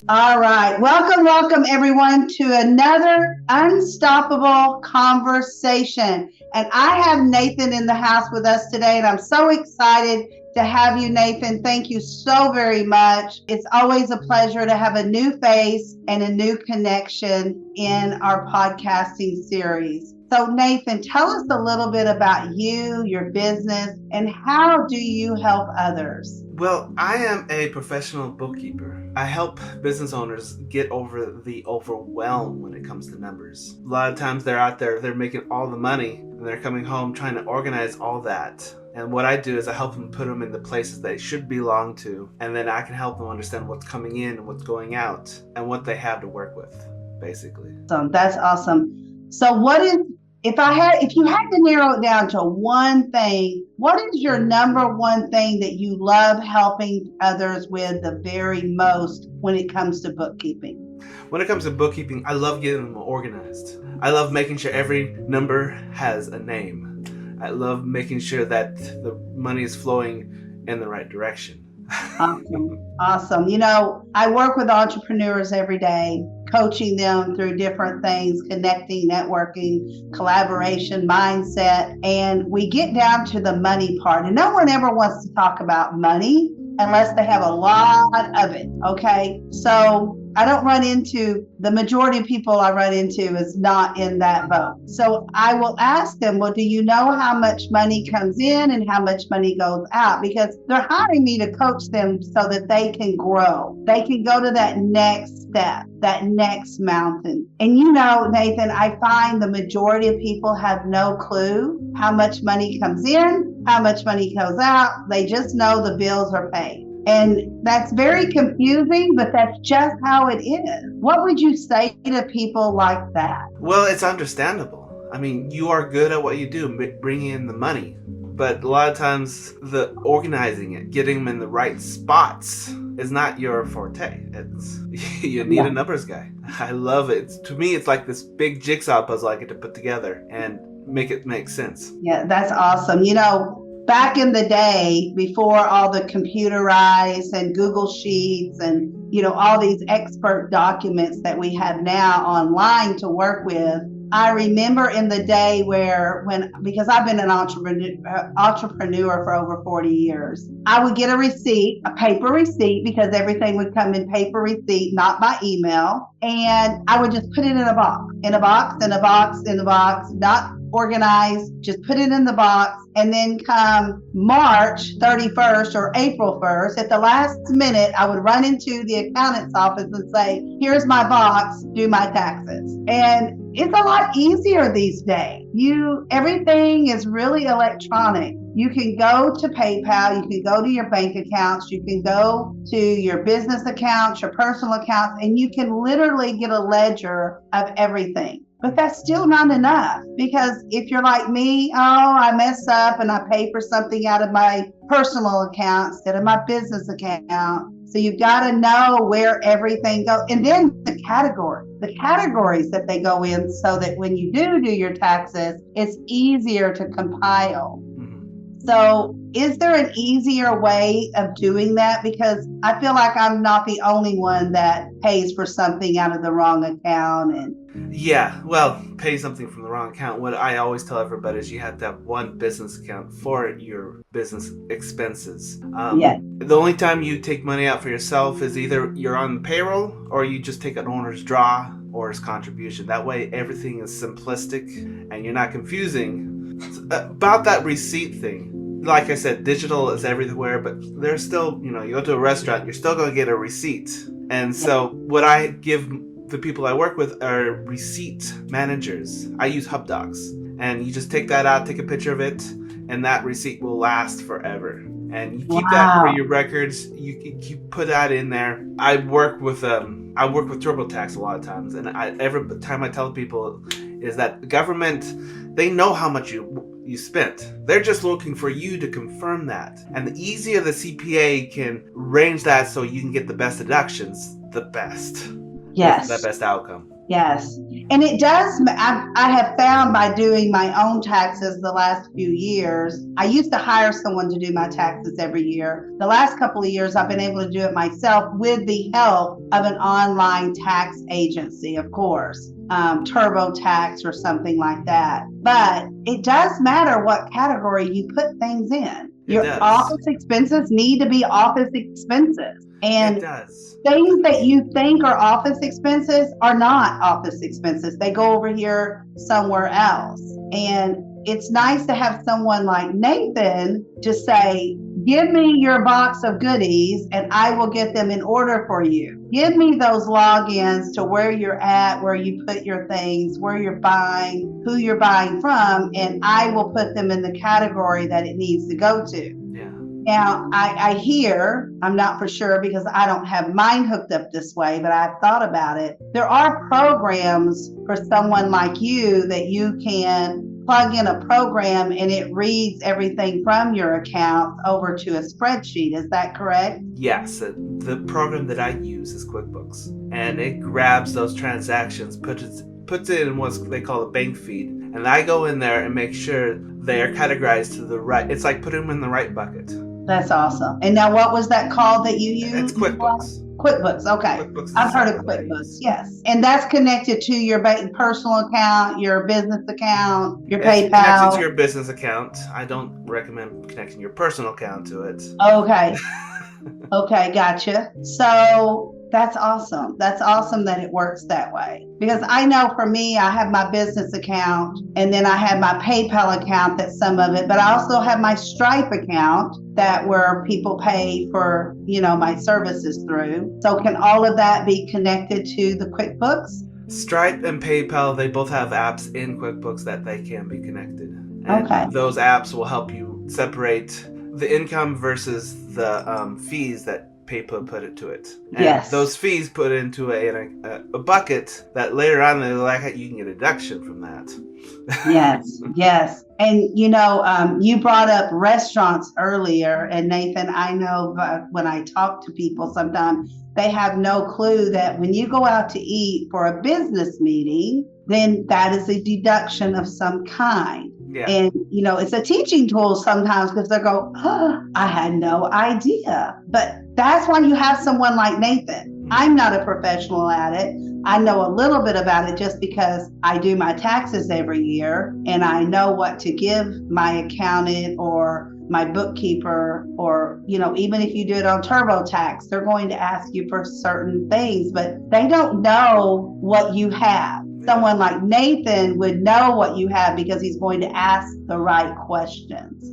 All right. Welcome, everyone, to another unstoppable conversation. And I have Nathan in the house with us today, and I'm so excited to have you, Nathan. Thank you so very much. It's always a pleasure to have a new face and a new connection in our podcasting series. So, Nathan, tell us a little bit about you, your business, and how do you help others? Well, I am a professional bookkeeper. I help business owners get over the overwhelm when it comes to numbers. A lot of times they're out there, they're making all the money, and they're coming home trying to organize all that. And what I do is I help them put them in the places they should belong to, and then I can help them understand what's coming in and what's going out, and what they have to work with, basically. So that's awesome. So if you had to narrow it down to one thing, what is your number one thing that you love helping others with the very most when it comes to bookkeeping? When it comes to bookkeeping, I love getting them organized. I love making sure every number has a name. I love making sure that the money is flowing in the right direction. Awesome. I work with entrepreneurs every day, coaching them through different things, connecting, networking, collaboration, mindset. And we get down to the money part. And no one ever wants to talk about money unless they have a lot of it. Okay. So I don't run into the majority of people I run into is not in that boat. So I will ask them, well, do you know how much money comes in and how much money goes out? Because they're hiring me to coach them so that they can grow. They can go to that next step, that next mountain. And Nathan, I find the majority of people have no clue how much money comes in, how much money goes out. They just know the bills are paid. And that's very confusing, but that's just how it is. What would you say to people like that? Well, it's understandable. I mean, you are good at what you do, bringing in the money. But a lot of times, the organizing it, getting them in the right spots is not your forte. You need a numbers guy. I love it. To me, it's like this big jigsaw puzzle I get to put together and make it make sense. Yeah, that's awesome. Back in the day, before all the computerized and Google Sheets and, all these expert documents that we have now online to work with, I remember in the day because I've been an entrepreneur for over 40 years, I would get a paper receipt, because everything would come in paper receipt, not by email. And I would just put it in a box, not organized, just put it in the box. And then come March 31st or April 1st, at the last minute, I would run into the accountant's office and say, here's my box, do my taxes. And it's a lot easier these days. Everything is really electronic. You can go to PayPal, you can go to your bank accounts, you can go to your business accounts, your personal accounts, and you can literally get a ledger of everything. But that's still not enough, because if you're like me, I mess up and I pay for something out of my personal account instead of my business account. So you've got to know where everything goes. And then the categories that they go in, so that when you do your taxes, it's easier to compile. So is there an easier way of doing that? Because I feel like I'm not the only one that pays for something out of the wrong account. Yeah, well, pay something from the wrong account. What I always tell everybody is you have to have one business account for your business expenses. The only time you take money out for yourself is either you're on the payroll or you just take an owner's draw or his contribution. That way everything is simplistic and you're not confusing. About that receipt thing, like I said, digital is everywhere, but there's still, you go to a restaurant, you're still going to get a receipt. And so what I give the people I work with are receipt managers. I use HubDocs, and you just take that out, take a picture of it, and that receipt will last forever. And you keep that for your records. You put that in there. I work with TurboTax a lot of times, and every time I tell people is that the government, they know how much you spent. They're just looking for you to confirm that. And the easier the CPA can arrange that so you can get the best deductions, the best. Yes. The best outcome. Yes. And it does, I have found by doing my own taxes the last few years, I used to hire someone to do my taxes every year. The last couple of years, I've been able to do it myself with the help of an online tax agency, of course, TurboTax or something like that. But it does matter what category you put things in. Your office expenses need to be office expenses. And it does. Things that you think are office expenses are not office expenses. They go over here somewhere else. And it's nice to have someone like Nathan to say, give me your box of goodies and I will get them in order for you. Give me those logins to where you're at, where you put your things, where you're buying, who you're buying from, and I will put them in the category that it needs to go to. Now, I hear, I'm not for sure because I don't have mine hooked up this way, but I've thought about it. There are programs for someone like you that you can plug in a program and it reads everything from your account over to a spreadsheet. Is that correct? Yes. The program that I use is QuickBooks, and it grabs those transactions, puts it in what they call a bank feed, and I go in there and make sure they are categorized to the right. It's like put them in the right bucket. That's awesome. And now what was that called that you used? It's QuickBooks. QuickBooks, okay. I've heard of QuickBooks, yes. And that's connected to your personal account, your business account, your PayPal. Connected to your business account. I don't recommend connecting your personal account to it. Okay. Okay, gotcha. So that's awesome. That's awesome that it works that way. Because I know for me, I have my business account and then I have my PayPal account, that's some of it, but I also have my Stripe account that where people pay for, my services through. So can all of that be connected to the QuickBooks? Stripe and PayPal, they both have apps in QuickBooks that they can be connected. And those apps will help you separate the income versus the fees that PayPal put into it. And those fees put into a bucket that later on you can get a deduction from that. Yes. And you brought up restaurants earlier, and Nathan, I know when I talk to people sometimes they have no clue that when you go out to eat for a business meeting, then that is a deduction of some kind. Yeah. And, it's a teaching tool sometimes because they go, I had no idea. But that's why you have someone like Nathan. I'm not a professional at it. I know a little bit about it just because I do my taxes every year and I know what to give my accountant or my bookkeeper, or, even if you do it on TurboTax, they're going to ask you for certain things, but they don't know what you have. Someone like Nathan would know what you have because he's going to ask the right questions.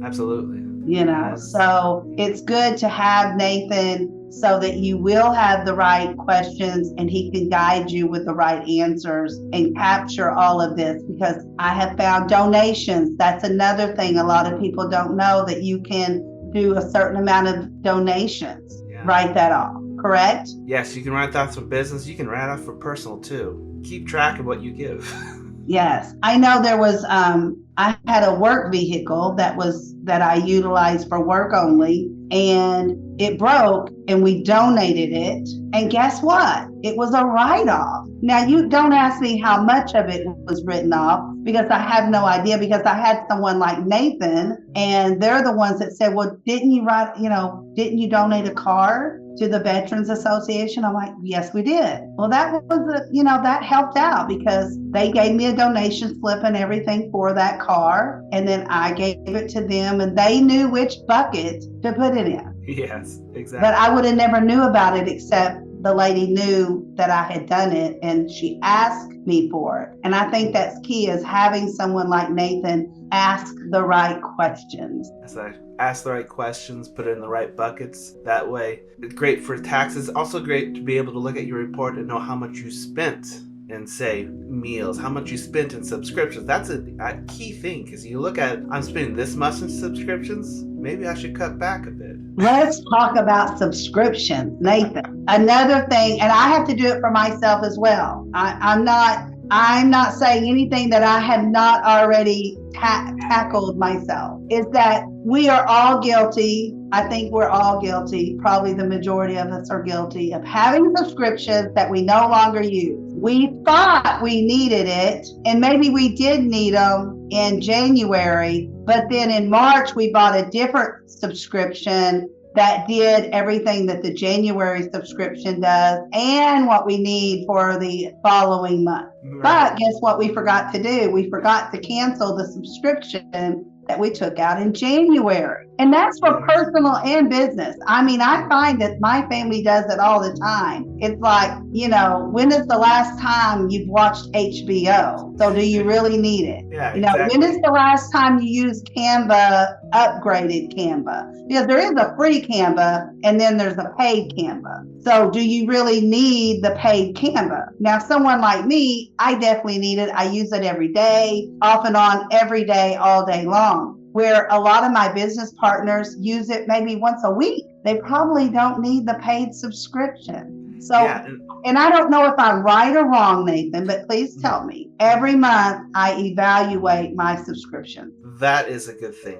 Absolutely. So it's good to have Nathan so that you will have the right questions and he can guide you with the right answers and capture all of this, because I have found donations. That's another thing a lot of people don't know, that you can do a certain amount of donations. Write that off, correct? Yes, you can write that for business. You can write off for personal too. Keep track of what you give. Yes. I know there was, I had a work vehicle that I utilized for work only, and it broke and we donated it. And guess what? It was a write-off. Now, you don't ask me how much of it was written off because I have no idea, because I had someone like Nathan and they're the ones that said, well, didn't you donate a car to the Veterans Association? I'm like, yes, we did. Well, that was that helped out because they gave me a donation slip and everything for that car. And then I gave it to them and they knew which bucket to put it in. Yes, exactly. But I would have never knew about it except the lady knew that I had done it and she asked me for it. And I think that's key, is having someone like Nathan ask the right questions. Ask the right questions, put it in the right buckets. That way, it's great for taxes. Also great to be able to look at your report and know how much you spent in, say, meals, how much you spent in subscriptions. That's a key thing, because you look at, I'm spending this much in subscriptions, maybe I should cut back a bit. Let's talk about subscriptions, Nathan. Another thing, and I have to do it for myself as well. I'm not saying anything that I have not already tackled myself, is that we are all guilty. I think we're all guilty. Probably the majority of us are guilty of having subscriptions that we no longer use. We thought we needed it, and maybe we did need them in January, but then in March we bought a different subscription that did everything that the January subscription does and what we need for the following month. Right. But guess what we forgot to do? We forgot to cancel the subscription that we took out in January. And that's for personal and business. I mean, I find that my family does it all the time. It's like, when is the last time you've watched HBO? So do you really need it? Yeah, exactly. When is the last time you used Canva, upgraded Canva? Because there is a free Canva and then there's a paid Canva. So do you really need the paid Canva? Now, someone like me, I definitely need it. I use it every day, off and on, every day, all day long. Where a lot of my business partners use it maybe once a week. They probably don't need the paid subscription. So, and I don't know if I'm right or wrong, Nathan, but please tell me. Every month I evaluate my subscription. That is a good thing.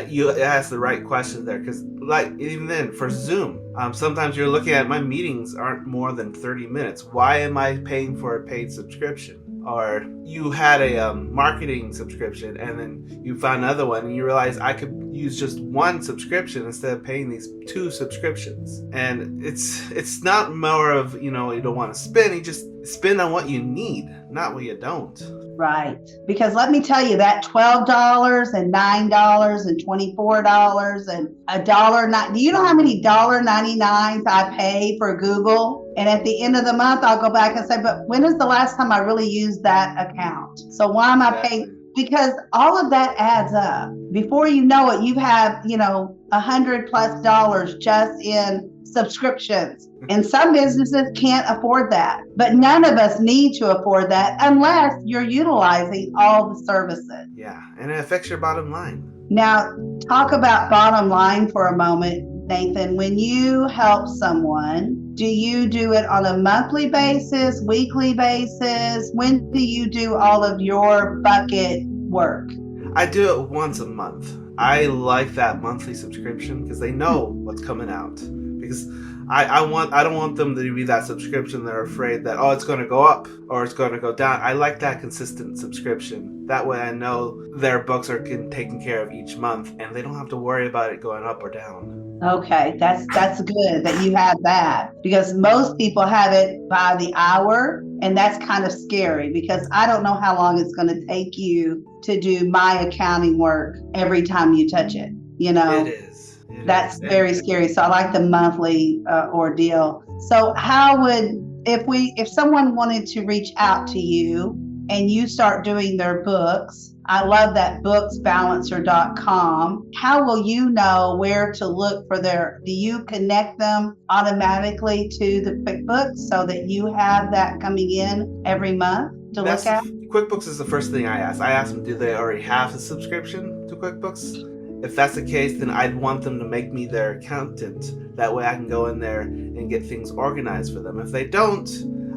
You asked the right question there, because like even then for Zoom, sometimes you're looking at my meetings aren't more than 30 minutes. Why am I paying for a paid subscription? Or you had a marketing subscription and then you found another one and you realize I could use just one subscription instead of paying these 2 subscriptions. And it's not more of, you don't want to spend. You just spend on what you need, not what you don't. Right. Because let me tell you, that $12 and $9 and $24 and $1.09. Do you know how many $1.99s I pay for Google? And at the end of the month, I'll go back and say, but when is the last time I really used that account? So why am I paying? Because all of that adds up. Before you know it, you have, $100+ just in subscriptions. And some businesses can't afford that. But none of us need to afford that unless you're utilizing all the services. Yeah, and it affects your bottom line. Now, talk about bottom line for a moment, Nathan. When you help someone, do you do it on a monthly basis, weekly basis? When do you do all of your bucket work? I do it once a month. I like that monthly subscription because they know what's coming out. Because I don't want them to be that subscription. They're afraid that, it's going to go up or it's going to go down. I like that consistent subscription. That way I know their books are taken care of each month and they don't have to worry about it going up or down. Okay, that's good that you have that, because most people have it by the hour, and that's kind of scary because I don't know how long it's going to take you to do my accounting work every time you touch it. It is. That's very scary. So I like the monthly ordeal. So how would, if someone wanted to reach out to you and you start doing their books, I love that booksbalancer.com. How will you know where to look for do you connect them automatically to the QuickBooks so that you have that coming in every month to look at? QuickBooks is the first thing I ask. I ask them, do they already have a subscription to QuickBooks? If that's the case, then I'd want them to make me their accountant. That way I can go in there and get things organized for them. If they don't,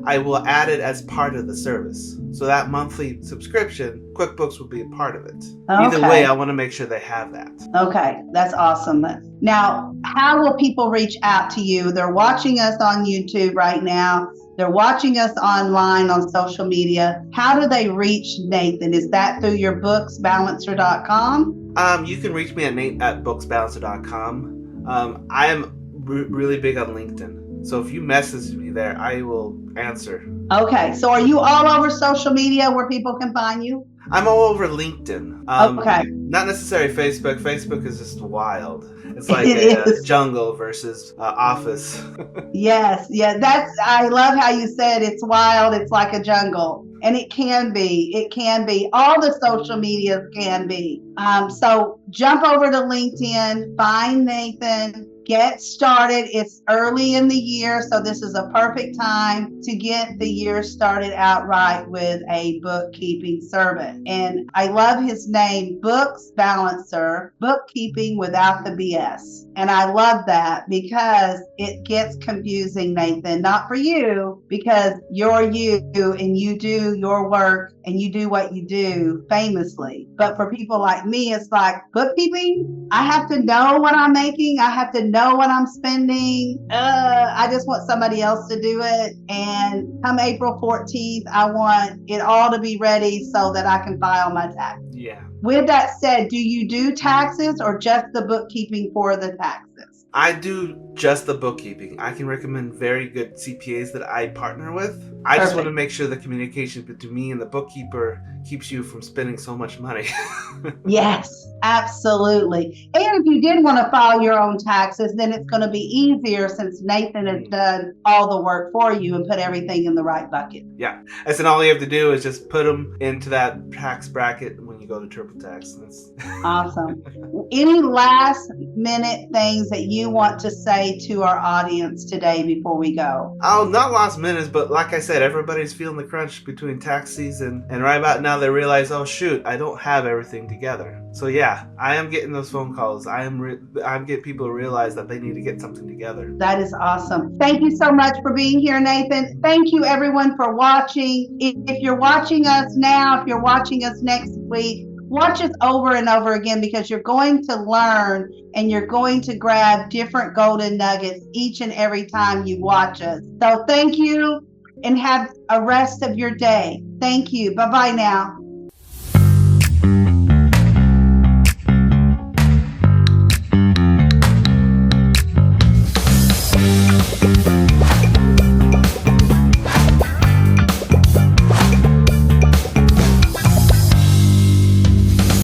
I will add it as part of the service. So that monthly subscription, QuickBooks will be a part of it. Okay. Either way, I want to make sure they have that. Okay, that's awesome. Now, how will people reach out to you? They're watching us on YouTube right now. They're watching us online on social media. How do they reach Nathan? Is that through your booksbalancer.com? You can reach me at booksbalancer.com. I am really big on LinkedIn. So if you message me there, I will answer. Okay. So are you all over social media where people can find you? I'm all over LinkedIn. Okay. Not necessarily Facebook. Facebook is just wild. It's like a jungle versus office. Yes. Yeah. I love how you said it's wild. It's like a jungle. And it can be. All the social medias can be. So jump over to LinkedIn, find Nathan, get started. It's early in the year, so this is a perfect time to get the year started out right with a bookkeeping service. And I love his name, Books Balancer, bookkeeping without the BS. And I love that because it gets confusing, Nathan, not for you, because you're you and you do your work and you do what you do famously. But for people like me, it's like bookkeeping. I have to know what I'm making. I have to know what I'm spending. I I just want somebody else to do it. And come April 14th, I want it all to be ready so that I can file my tax. Yeah. With that said, do you do taxes or just the bookkeeping for the taxes? I do just the bookkeeping. I can recommend very good CPAs that I partner with. I just want to make sure the communication between me and the bookkeeper keeps you from spending so much money. Yes, absolutely. And if you did want to file your own taxes, then it's going to be easier since Nathan has done all the work for you and put everything in the right bucket. Yeah. I said all you have to do is just put them into that tax bracket when you go to TurboTax. Awesome. Any last minute things that you want to say to our audience today before we go? Oh, not last minute, but like I said, everybody's feeling the crunch between tax season, and right about now they realize, oh shoot, I don't have everything together. So yeah, I am getting those phone calls. I'm getting people to realize that they need to get something together. That is awesome. Thank you so much for being here, Nathan. Thank you everyone for watching. If you're watching us now, if you're watching us next week, watch us over and over again, because you're going to learn and you're going to grab different golden nuggets each and every time you watch us. So thank you and have a rest of your day. Thank you. Bye-bye now.